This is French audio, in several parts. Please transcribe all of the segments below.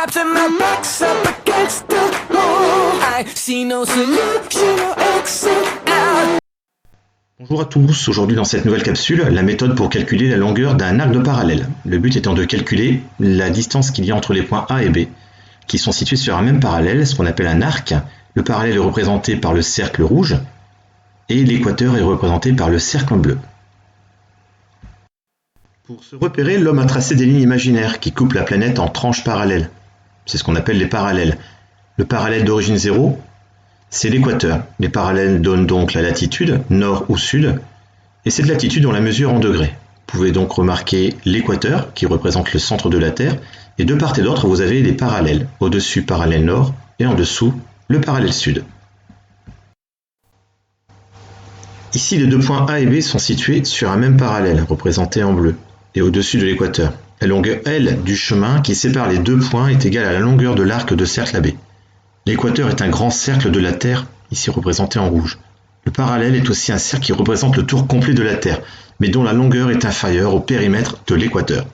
straps and my back's up against the wall. I see no solution or exit out. Bonjour à tous, aujourd'hui dans cette nouvelle capsule, la méthode pour calculer la longueur d'un arc de parallèle. Le but étant de calculer la distance qu'il y a entre les points A et B, qui sont situés sur un même parallèle, ce qu'on appelle un arc. Le parallèle est représenté par le cercle rouge, et l'équateur est représenté par le cercle bleu. Pour se repérer, l'homme a tracé des lignes imaginaires qui coupent la planète en tranches parallèles. C'est ce qu'on appelle les parallèles. Le parallèle d'origine 0, c'est l'équateur. Les parallèles donnent donc la latitude, nord ou sud, et cette latitude on la mesure en degrés. Vous pouvez donc remarquer l'équateur qui représente le centre de la Terre, et de part et d'autre vous avez des parallèles. Au-dessus, parallèle nord, et en dessous, le parallèle sud. Ici, les deux points A et B sont situés sur un même parallèle, représenté en bleu, et au-dessus de l'équateur. La longueur L du chemin qui sépare les deux points est égale à la longueur de l'arc de cercle AB. L'équateur est un grand cercle de la Terre, ici représenté en rouge. Le parallèle est aussi un cercle qui représente le tour complet de la Terre, mais dont la longueur est inférieure au périmètre de l'équateur.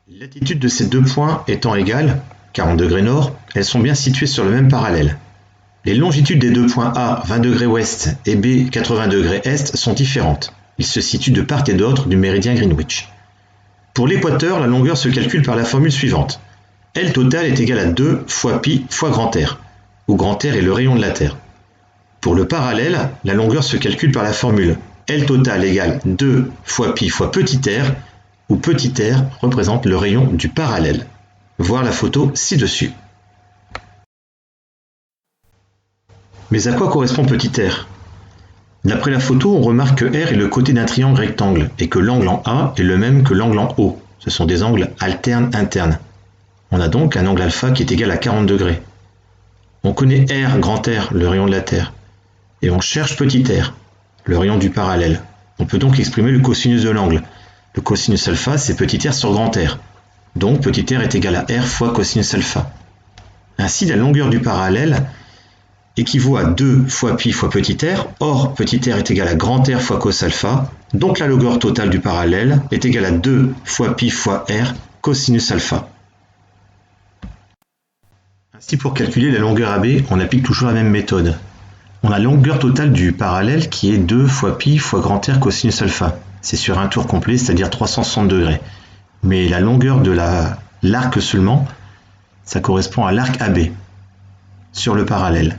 Les latitudes de ces deux points étant égales, 40 degrés nord, elles sont bien situées sur le même parallèle. Les longitudes des deux points A, 20 degrés ouest, et B, 80 degrés est, sont différentes. Ils se situent de part et d'autre du méridien Greenwich. Pour l'équateur, la longueur se calcule par la formule suivante. L total est égal à 2 fois pi fois grand R, où grand R est le rayon de la Terre. Pour le parallèle, la longueur se calcule par la formule L total égale 2 fois pi fois petit r, où petit r représente le rayon du parallèle. Voir la photo ci-dessus. Mais à quoi correspond petit r? D'après la photo, on remarque que R est le côté d'un triangle rectangle et que l'angle en A est le même que l'angle en O. Ce sont des angles alternes internes. On a donc un angle alpha qui est égal à 40 degrés. On connaît R, grand R, le rayon de la Terre. Et on cherche petit r, le rayon du parallèle. On peut donc exprimer le cosinus de l'angle. Le cosinus alpha, c'est petit r sur grand R. Donc petit r est égal à R fois cosinus alpha. Ainsi, la longueur du parallèle équivaut à 2 fois pi fois petit r. Or, petit r est égal à grand R fois cos alpha. Donc la longueur totale du parallèle est égale à 2 fois pi fois R cosinus alpha. Ainsi, pour calculer la longueur AB, on applique toujours la même méthode. On a la longueur totale du parallèle qui est 2 fois pi fois grand R cosinus alpha. C'est sur un tour complet, c'est-à-dire 360 degrés. Mais la longueur de l'arc seulement, ça correspond à l'arc AB, sur le parallèle.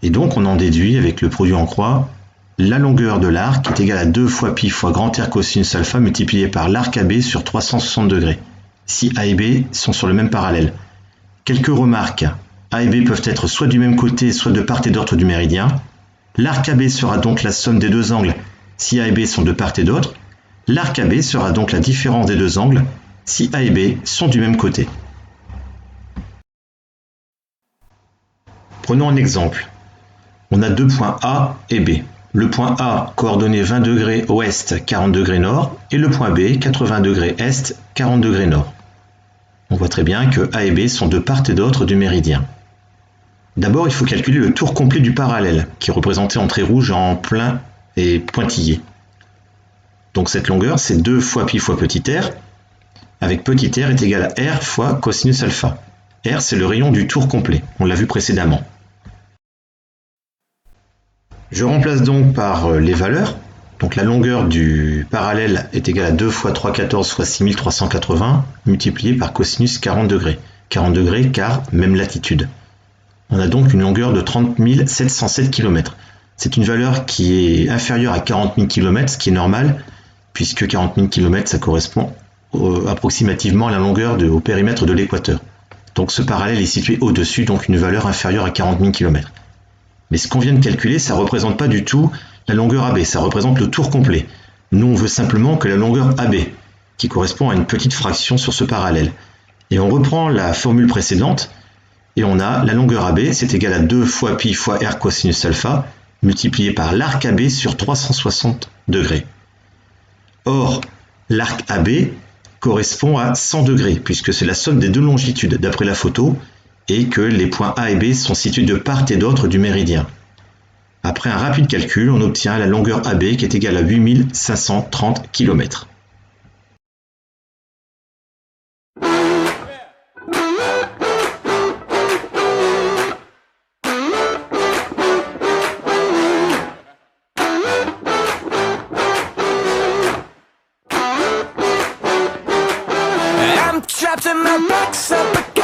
Et donc on en déduit, avec le produit en croix, la longueur de l'arc est égale à 2 fois pi fois grand R cosinus alpha multiplié par l'arc AB sur 360 degrés. Si A et B sont sur le même parallèle. Quelques remarques. A et B peuvent être soit du même côté, soit de part et d'autre du méridien. L'arc AB sera donc la somme des deux angles si A et B sont de part et d'autre. L'arc AB sera donc la différence des deux angles si A et B sont du même côté. Prenons un exemple. On a deux points A et B. Le point A, coordonné 20 degrés ouest, 40 degrés nord, et le point B, 80 degrés est, 40 degrés nord. On voit très bien que A et B sont de part et d'autre du méridien. D'abord, il faut calculer le tour complet du parallèle, qui est représenté en traits rouges en plein et pointillés. Donc cette longueur, c'est 2 fois pi fois petit r, avec petit r est égal à R fois cosinus alpha. R, c'est le rayon du tour complet, on l'a vu précédemment. Je remplace donc par les valeurs. Donc la longueur du parallèle est égale à 2 fois 314 fois 6380 multiplié par cosinus 40 degrés. 40 degrés car même latitude. On a donc une longueur de 30 707 km. C'est une valeur qui est inférieure à 40 000 km, ce qui est normal, puisque 40 000 km ça correspond approximativement à la longueur au périmètre de l'équateur. Donc ce parallèle est situé au-dessus, donc une valeur inférieure à 40 000 km. Mais ce qu'on vient de calculer, ça ne représente pas du tout la longueur AB, ça représente le tour complet. Nous, on veut simplement que la longueur AB, qui correspond à une petite fraction sur ce parallèle. Et on reprend la formule précédente, et on a la longueur AB, c'est égal à 2 fois pi fois R cosinus alpha, multiplié par l'arc AB sur 360 degrés. Or, l'arc AB correspond à 100 degrés, puisque c'est la somme des deux longitudes, d'après la photo, et que les points A et B sont situés de part et d'autre du méridien. Après un rapide calcul, on obtient la longueur AB qui est égale à 8530 km. and my back's up